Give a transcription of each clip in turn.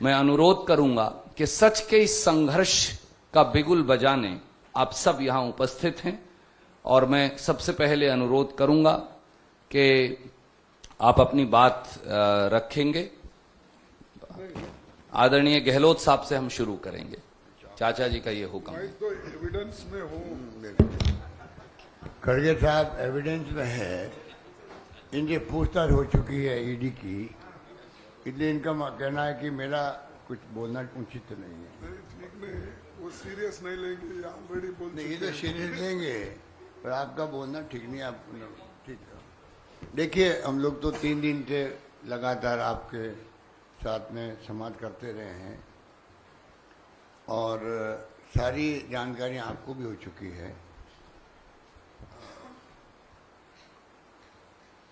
मैं अनुरोध करूंगा कि सच के इस संघर्ष का बिगुल बजाने आप सब यहां उपस्थित हैं और मैं सबसे पहले अनुरोध करूंगा कि आप अपनी बात रखेंगे। आदरणीय गहलोत साहब से हम शुरू करेंगे। चाचा जी का ये हुक्म है। तो एविडेंस में हो। खड़गे साहब एविडेंस में है, इनसे पूछताछ हो चुकी है ईडी की, इसलिए इनका कहना है कि मेरा कुछ बोलना उचित नहीं है। ठीक नहीं, वो सीरियस नहीं लेंगे, ऑलरेडी बोल नहीं, ये तो सीरियस लेंगे, पर आपका बोलना ठीक नहीं। आप ठीक है। देखिए, हम लोग तो 3 दिन से लगातार आपके साथ में संवाद करते रहे हैं और सारी जानकारी आपको भी हो चुकी है।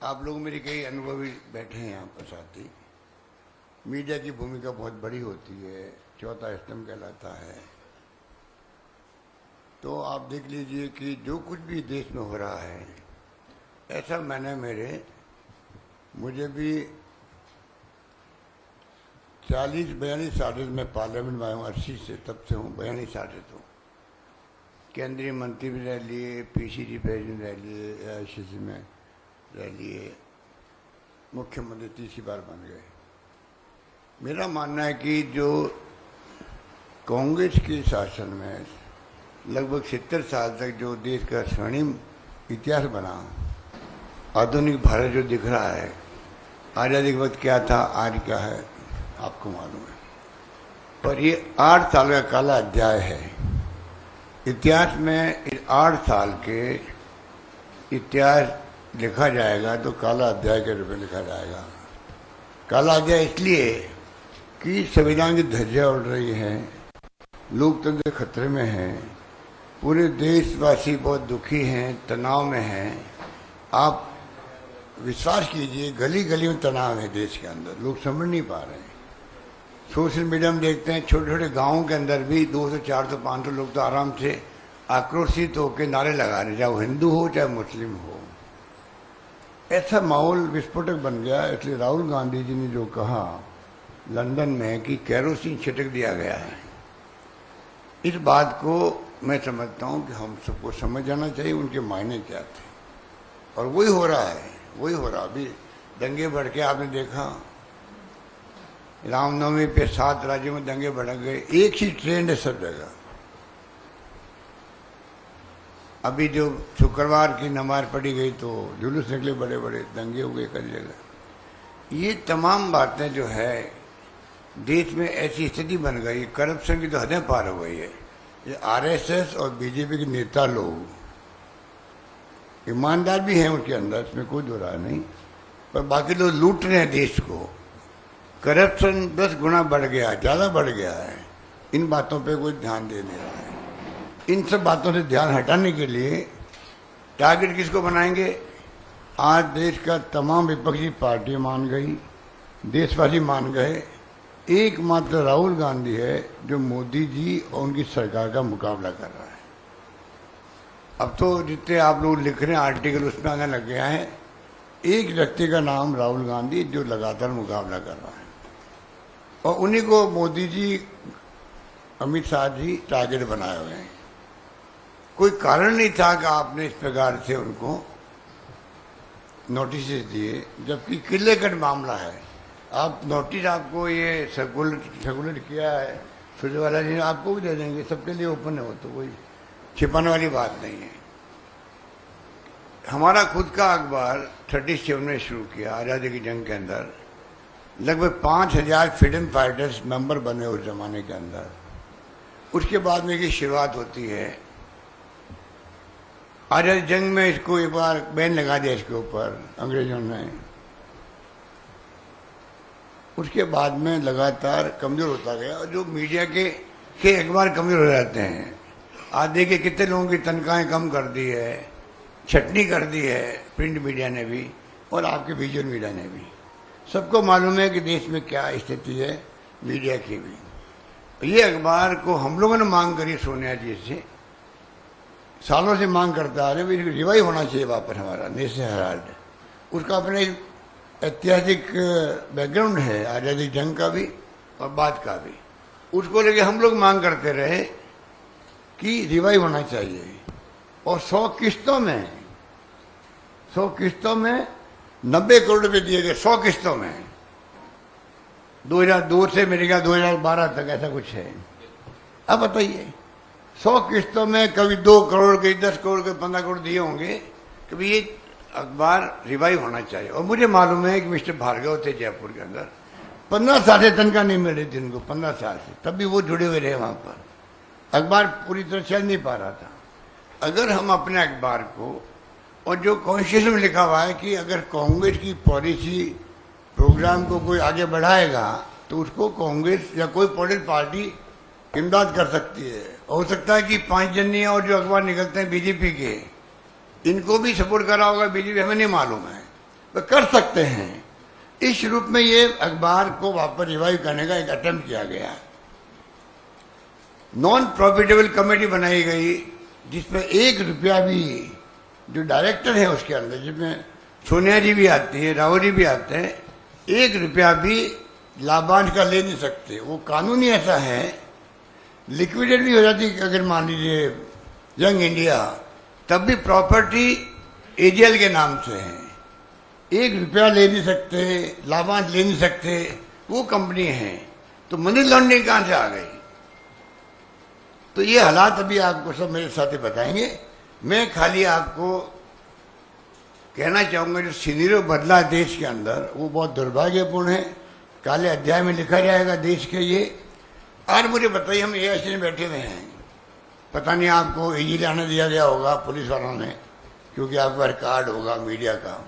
आप लोग मेरे कई अनुभवी बैठे हैं यहाँ पर साथी। मीडिया की भूमिका बहुत बड़ी होती है, चौथा स्तंभ कहलाता है। तो आप देख लीजिए कि जो कुछ भी देश में हो रहा है, ऐसा मुझे भी 40-42 साल में पार्लियामेंट में आया हूँ, 80 से, तब से हूँ 42 साल से। तो केंद्रीय मंत्री भी रह लिए, पीसीसी प्रेसिडेंट रह लिए, AICC में रह लिए, मुख्यमंत्री तीसरी बार बन गए। मेरा मानना है कि जो कांग्रेस के शासन में लगभग 70 साल तक जो देश का स्वर्णिम इतिहास बना, आधुनिक भारत जो दिख रहा है, आज़ादी के वक्त क्या था, आज क्या है, आपको मालूम है। पर ये 8 साल का काला अध्याय है इतिहास में। इस 8 साल के इतिहास लिखा जाएगा तो काला अध्याय के रूप में लिखा जाएगा। काला अध्याय इसलिए कि संविधान की धज्जियां उड़ रही हैं, लोकतंत्र खतरे में है, पूरे देशवासी बहुत दुखी हैं, तनाव में हैं। आप विश्वास कीजिए, गली गली में तनाव है देश के अंदर, लोग समझ नहीं पा रहे हैं। सोशल मीडिया में देखते हैं, छोटे छोटे गांवों के अंदर भी 200, 400, 500 लोग तो आराम से आक्रोशित होकर नारे लगा रहे, चाहे वो हिंदू हो चाहे मुस्लिम हो। ऐसा माहौल विस्फोटक बन गया। इसलिए राहुल गांधी जी ने जो कहा लंदन में कि केरोसिन छिड़क दिया गया है, इस बात को मैं समझता हूं कि हम सबको समझ जाना चाहिए उनके मायने क्या थे। और वही हो रहा है, वही हो रहा। अभी दंगे बढ़ के आपने देखा, रामनवमी पे 7 राज्यों में दंगे भड़क गए, एक ही ट्रेंड है सब जगह। अभी जो शुक्रवार की नमाज पढ़ी गई तो जुलूस निकले, बड़े बड़े दंगे हो गए कई जगह। ये तमाम बातें जो है, देश में ऐसी स्थिति बन गई, करप्शन की तो हदें पार हो गई है। ये आरएसएस और बीजेपी के नेता लोग ईमानदार भी हैं उनके अंदर, इसमें कोई दो राय नहीं, पर बाकी लोग लूट रहे हैं देश को। करप्शन 10 गुना बढ़ गया, ज़्यादा बढ़ गया है। इन बातों पे कोई ध्यान दे नहीं रहा है। इन सब बातों से ध्यान हटाने के लिए टारगेट किसको बनाएंगे? आज देश का तमाम विपक्षी पार्टी मान गई, देशवासी मान गए। एकमात्र राहुल गांधी है जो मोदी जी और उनकी सरकार का मुकाबला कर रहा है। अब तो जितने आप लोग लिख रहे हैं आर्टिकल, उसमें आने लग गया है एक व्यक्ति का नाम राहुल गांधी जो लगातार मुकाबला कर रहा है, और उन्हीं को मोदी जी, अमित शाह जी टारगेट बनाए हुए हैं। कोई कारण नहीं था कि आपने इस प्रकार से उनको नोटिस दिए, जबकि किले कट मामला है। आप नोटिस, आपको ये सर्कुलेट किया है सुरजेवाला जी ने, आपको भी दे देंगे, सबके लिए ओपन है, वो तो कोई छिपाने वाली बात नहीं है। हमारा खुद का अखबार 37 में शुरू किया, आज़ादी की जंग के अंदर लगभग 5000 फ्रीडम फाइटर्स मेंबर बने उस जमाने के अंदर। उसके बाद में की शुरुआत होती है आज़ादी जंग में। इसको एक बार बैन लगा दिया इसके ऊपर अंग्रेजों ने। उसके बाद में लगातार कमज़ोर होता गया, और जो मीडिया के अखबार कमज़ोर हो जाते हैं। आज देखिए कितने लोगों की तनख्वाहें कम कर दी है, छटनी कर दी है प्रिंट मीडिया ने भी और आपके विजुअल मीडिया ने भी। सबको मालूम है कि देश में क्या स्थिति है मीडिया की भी। ये अखबार को हम लोगों ने मांग करी सोनिया जी से, सालों से मांग करता आ रहे, रिवाइव होना चाहिए वापस हमारा नेशनल हेराल्ड। उसका अपने ऐतिहासिक बैकग्राउंड है, आज़ादी जंग का भी और बाद का भी, उसको लेके हम लोग मांग करते रहे कि रिवाइव होना चाहिए। और 100 किस्तों में 90 करोड़ रुपए दिए गए, 100 किस्तों में, 2002 से मेरे ख्याल 2012 तक ऐसा कुछ है। अब बताइए 100 किस्तों में कभी 2 करोड़ के, 10 करोड़ के, 15 करोड़ दिए होंगे। कभी ये अखबार रिवाइव होना चाहिए। और मुझे मालूम है कि मिस्टर भार्गव थे जयपुर के अंदर, 15 साल से तनख्वाह नहीं मिल रही थी उनको, 15 साल से, तब भी वो जुड़े हुए रहे वहां पर। अखबार पूरी तरह चल नहीं पा रहा था। अगर हम अपने अखबार को, और जो कॉन्स्टिट्यूशन में लिखा हुआ है कि अगर कांग्रेस की पॉलिसी प्रोग्राम को कोई आगे बढ़ाएगा तो उसको कांग्रेस या कोई पॉलिटिकल पार्टी इमदाद कर सकती है। हो सकता है कि 5 जननी और जो अखबार निकलते हैं बीजेपी के, इनको भी सपोर्ट करा होगा बीजेपी, हमें नहीं मालूम है, तो कर सकते हैं। इस रूप में ये अखबार को वापस रिवाइव करने का एक अटेम्प्ट किया गया। नॉन प्रॉफिटेबल कमेटी बनाई गई जिसमें 1 रुपया भी, जो डायरेक्टर है उसके अंदर, जिसमें सोनिया जी भी आती है, राहुल जी भी आते हैं, 1 रुपया भी लाभांश का ले नहीं सकते। वो कानून ही ऐसा है, लिक्विडेट भी हो जाती अगर मान लीजिए यंग इंडिया, तब भी प्रॉपर्टी एजीएल के नाम से है। 1 रुपया ले नहीं सकते, लाभांश ले नहीं सकते, वो कंपनी है। तो मनी लॉन्ड्रिंग कहां से आ गई? तो ये हालात अभी आपको सब मेरे साथी बताएंगे। मैं खाली आपको कहना चाहूंगा, जो सिनेरियो बदला देश के अंदर वो बहुत दुर्भाग्यपूर्ण है। काले अध्याय में लिखा जाएगा देश के ये। आज मुझे बताइए, हम एआईसी में बैठे हुए हैं, पता नहीं आपको इजी आने दिया गया होगा पुलिस वालों ने, क्योंकि आपका रिकॉर्ड होगा मीडिया का,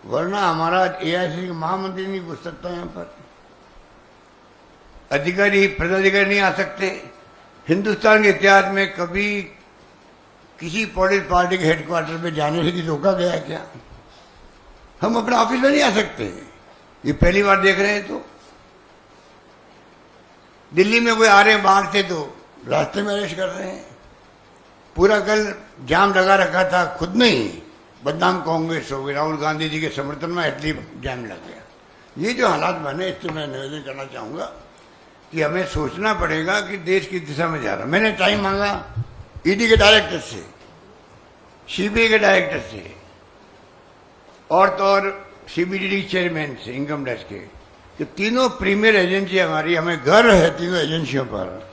वरना हमारा एआईसी का महामंत्री नहीं घुस सकता यहाँ पर, अधिकारी पदाधिकारी नहीं आ सकते। हिंदुस्तान के इतिहास में कभी किसी पॉलिटिकल पार्टी के हेडक्वार्टर पे जाने से रोका गया क्या? हम अपने ऑफिस में नहीं आ सकते। ये पहली बार देख रहे हैं। तो दिल्ली में कोई आ रहे हैं बाहर से तो रास्ते में अरेस्ट कर रहे हैं। पूरा कल जाम लगा रखा था, खुद नहीं, बदनाम कांग्रेस हो गई, राहुल गांधी जी के समर्थन में इटली जाम लग गया। ये जो हालात बने, इससे मैं निवेदन करना चाहूंगा कि हमें सोचना पड़ेगा कि देश की दिशा में जा रहा। मैंने टाइम मांगा ईडी के डायरेक्टर से, सीबीआई के डायरेक्टर से, और तो और सीबीडीटी चेयरमैन से, इनकम टैक्स के, कि तीनों प्रीमियर एजेंसी हमारी, हमें गर्व है तीनों एजेंसियों पर।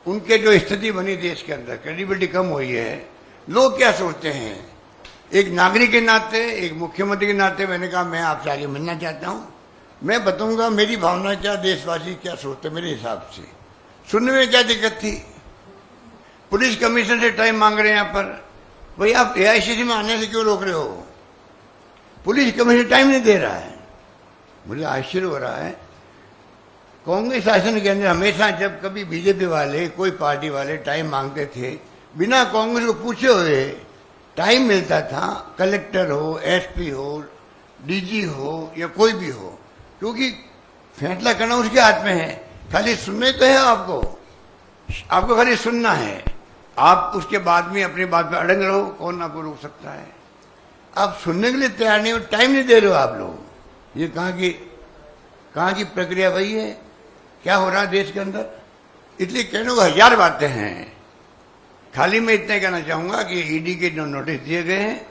उनके जो स्थिति बनी देश के अंदर, क्रेडिबिलिटी कम हुई है। लोग क्या सोचते हैं? एक नागरिक के नाते, एक मुख्यमंत्री के नाते मैंने कहा मैं आपसे आगे मिलना चाहता हूं, मैं बताऊंगा मेरी भावना क्या, देशवासी क्या सोचते मेरे हिसाब से। सुनने में क्या दिक्कत थी? पुलिस कमिश्नर से टाइम मांग रहे हैं यहाँ पर, भाई आप एआईसीसी में आने से क्यों रोक रहे हो? पुलिस कमिश्नर टाइम नहीं दे रहा है। मुझे आश्चर्य हो रहा है, कांग्रेस शासन के अंदर हमेशा जब कभी बीजेपी वाले, कोई पार्टी वाले टाइम मांगते थे, बिना कांग्रेस को पूछे हुए टाइम मिलता था। कलेक्टर हो, एसपी हो, डीजी हो या कोई भी हो, क्योंकि फैसला करना उसके हाथ में है। खाली सुनने तो है आपको खाली सुनना है। आप उसके बाद में अपनी बात पे अड़ंग रहो, कौन आपको रोक सकता है? आप सुनने के लिए तैयार नहीं हो, टाइम नहीं दे रहे हो आप लोग। ये कहाँ की प्रक्रिया वही है? क्या हो रहा है देश के अंदर? इसलिए कहने को 1000 बातें हैं। खाली मैं इतना कहना चाहूंगा कि ईडी के जो नोटिस दिए गए हैं,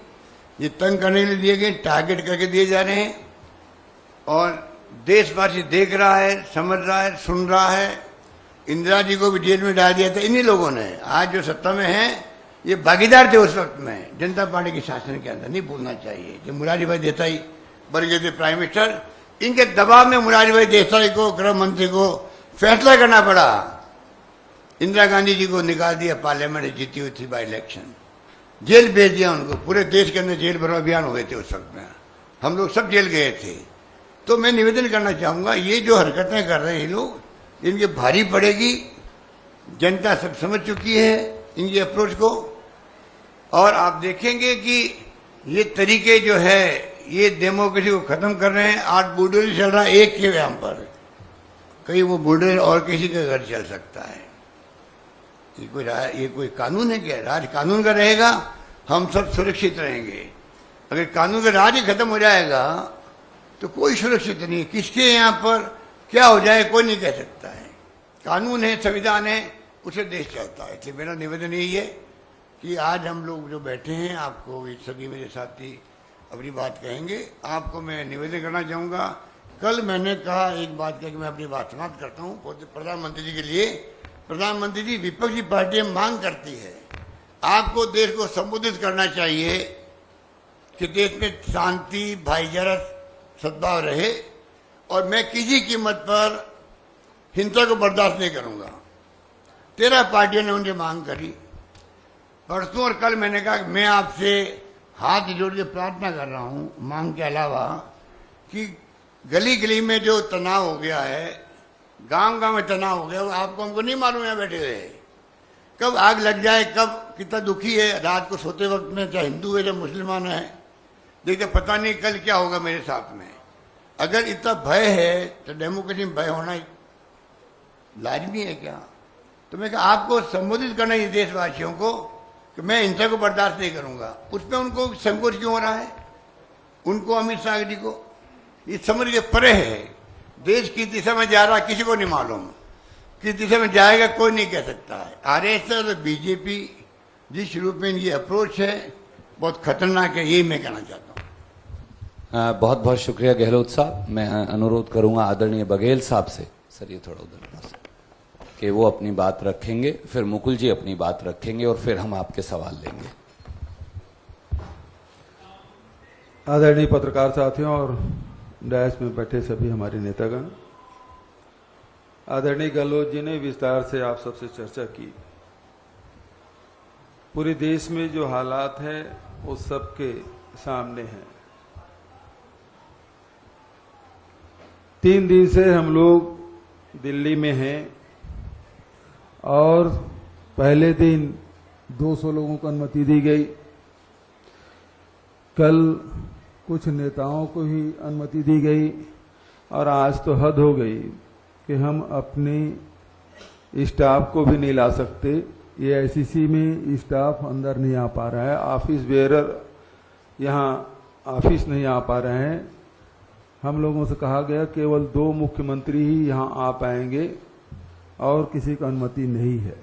ये तंग करने के लिए दिए गए, टारगेट करके दिए जा रहे हैं, और देशवासी देख रहा है, समझ रहा है, सुन रहा है। इंदिरा जी को भी जेल में डाल दिया था इन्हीं लोगों ने। आज जो सत्ता में है, ये भागीदार थे उस वक्त में जनता पार्टी के शासन के अंदर, नहीं भूलना चाहिए। कि मुरारी भाई देसाई बन गए थे प्राइम मिनिस्टर, इनके दबाव में मुरारी भाई देसाई को, गृह मंत्री को फैसला करना पड़ा। इंदिरा गांधी जी को निकाल दिया, पार्लियामेंट जीती हुई थी बाई इलेक्शन, जेल भेज दिया उनको। पूरे देश के अंदर जेल भरो अभियान हुए थे उस वक्त में, हम लोग सब जेल गए थे। तो मैं निवेदन करना चाहूंगा, ये जो हरकतें कर रहे हैं लोग, इनके भारी पड़ेगी। जनता सब समझ चुकी है इनकी अप्रोच को, और आप देखेंगे कि ये तरीके जो है, ये डेमोक्रेसी को खत्म कर रहे हैं। आज बुलडोजर चल रहा है एक के यहाँ पर, कहीं वो बुलडोजर और किसी के घर चल सकता है। ये कोई कानून है क्या? राज कानून का रहेगा, हम सब सुरक्षित रहेंगे। अगर कानून का राज ही खत्म हो जाएगा तो कोई सुरक्षित नहीं है। किसके यहाँ पर क्या हो जाए कोई नहीं कह सकता है। कानून है, संविधान है, उसे देश चलता है। इसलिए मेरा निवेदन यही है कि आज हम लोग जो बैठे हैं, आपको ये सभी मेरे साथी अपनी बात कहेंगे। आपको मैं निवेदन करना चाहूँगा, कल मैंने कहा एक बात कह के मैं अपनी बात समाप्त करता हूँ प्रधानमंत्री जी के लिए। प्रधानमंत्री जी, विपक्षी पार्टियां मांग करती है आपको देश को संबोधित करना चाहिए कि देश में शांति, भाईचारा, सद्भाव रहे, और मैं किसी कीमत पर हिंसा को बर्दाश्त नहीं करूंगा। 13 पार्टियों ने उनसे मांग करी। परसों और कल मैंने कहा कि मैं आपसे हाथ जोड़ के प्रार्थना कर रहा हूं, मांग के अलावा, कि गली गली में जो तनाव हो गया है, गांव गांव में तनाव हो गया, वो आपको हमको नहीं मालूम है बैठे हुए कब आग लग जाए, कब कितना दुखी है। रात को सोते वक्त में चाहे हिंदू है चाहे मुसलमान है, देखिए पता नहीं कल क्या होगा मेरे साथ में। अगर इतना भय है तो डेमोक्रेसी में भय होना लाजमी है क्या? तो मैं आपको संबोधित करना है देशवासियों को कि मैं हिंसा को बर्दाश्त नहीं करूंगा। उसमें उनको संकोच क्यों हो रहा है? उनको, अमित शाह जी को, ये समझ के परे है। देश की दिशा में जा रहा किसी को नहीं मालूम, किस दिशा में जाएगा कोई नहीं कह सकता है। आरएसएस और बीजेपी जिस रूप में ये अप्रोच है बहुत खतरनाक है, यही मैं कहना चाहता हूँ। बहुत बहुत शुक्रिया गहलोत साहब। मैं अनुरोध करूंगा आदरणीय बघेल साहब से, सर ये थोड़ा उधर कि वो अपनी बात रखेंगे, फिर मुकुल जी अपनी बात रखेंगे और फिर हम आपके सवाल लेंगे। आदरणीय पत्रकार साथियों और डायस में बैठे सभी हमारे नेतागण, आदरणीय गहलोत जी ने विस्तार से आप सबसे चर्चा की। पूरे देश में जो हालात हैं वो सबके सामने हैं। 3 दिन से हम लोग दिल्ली में हैं और पहले दिन 200 लोगों को अनुमति दी गई। कल कुछ नेताओं को ही अनुमति दी गई और आज तो हद हो गई कि हम अपने स्टाफ को भी नहीं ला सकते। ये आईसीसी में स्टाफ अंदर नहीं आ पा रहा है, ऑफिस बेयरर यहाँ ऑफिस नहीं आ पा रहे हैं। हम लोगों से कहा गया केवल 2 मुख्यमंत्री ही यहाँ आ पाएंगे और किसी को अनुमति नहीं है।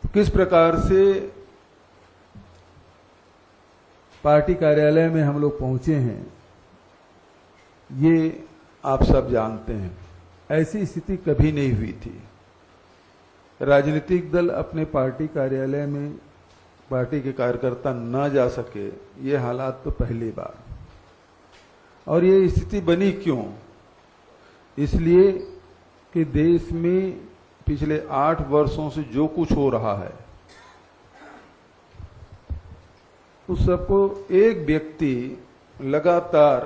तो किस प्रकार से पार्टी कार्यालय में हम लोग पहुंचे हैं ये आप सब जानते हैं। ऐसी स्थिति कभी नहीं हुई थी। राजनीतिक दल अपने पार्टी कार्यालय में पार्टी के कार्यकर्ता न जा सके, ये हालात तो पहली बार। और ये स्थिति बनी क्यों? इसलिए कि देश में पिछले 8 वर्षों से जो कुछ हो रहा है उस सबको एक व्यक्ति लगातार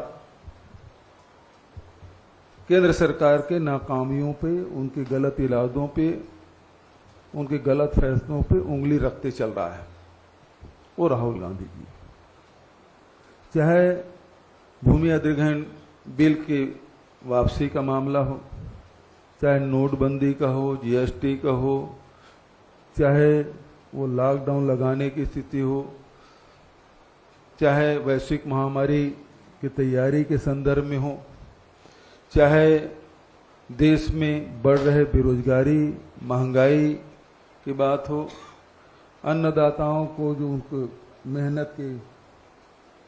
केंद्र सरकार के नाकामियों पे, उनके गलत इरादों पे, उनके गलत फैसलों पे उंगली रखते चल रहा है। वो राहुल गांधी जी, चाहे भूमि अधिग्रहण बिल की वापसी का मामला हो, चाहे नोटबंदी का हो, जीएसटी का हो, चाहे वो लॉकडाउन लगाने की स्थिति हो, चाहे वैश्विक महामारी की तैयारी के संदर्भ में हो, चाहे देश में बढ़ रहे बेरोजगारी, महंगाई की बात हो, अन्नदाताओं को जो उनको मेहनत की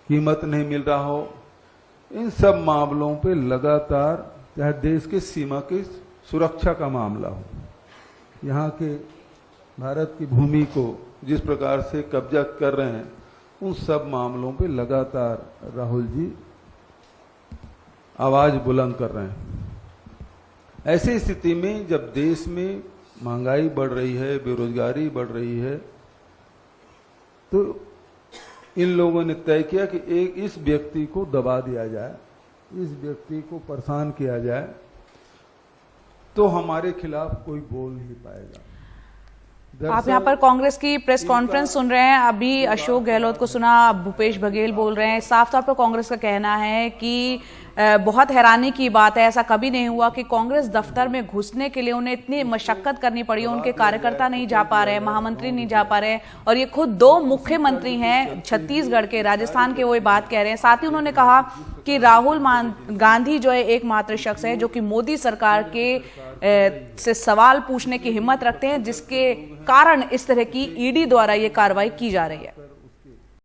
कीमत नहीं मिल रहा हो, इन सब मामलों पे लगातार, चाहे देश के सीमा की सुरक्षा का मामला हो, यहाँ के भारत की भूमि को जिस प्रकार से कब्जा कर रहे हैं, उन सब मामलों पे लगातार राहुल जी आवाज बुलंद कर रहे हैं। ऐसी स्थिति में जब देश में महंगाई बढ़ रही है, बेरोजगारी बढ़ रही है, तो इन लोगों ने तय किया कि एक इस व्यक्ति को दबा दिया जाए, इस व्यक्ति को परेशान किया जाए, तो हमारे खिलाफ कोई बोल नहीं पाएगा। आप यहाँ पर कांग्रेस की प्रेस कॉन्फ्रेंस सुन रहे हैं। अभी अशोक गहलोत को सुना, भूपेश बघेल बोल रहे हैं। साफ तौर पर कांग्रेस का कहना है कि बहुत हैरानी की बात है, ऐसा कभी नहीं हुआ कि कांग्रेस दफ्तर में घुसने के लिए उन्हें इतनी मशक्कत करनी पड़ी, उनके कार्यकर्ता नहीं जा पा रहे, महामंत्री नहीं जा पा रहे, और ये खुद 2 मुख्यमंत्री हैं छत्तीसगढ़ के, राजस्थान के, वो ये बात कह रहे हैं। साथ ही उन्होंने कहा कि राहुल गांधी जो है एकमात्र शख्स है जो कि मोदी सरकार के से सवाल पूछने की हिम्मत रखते हैं, जिसके कारण इस तरह की ईडी द्वारा ये कार्रवाई की जा रही है।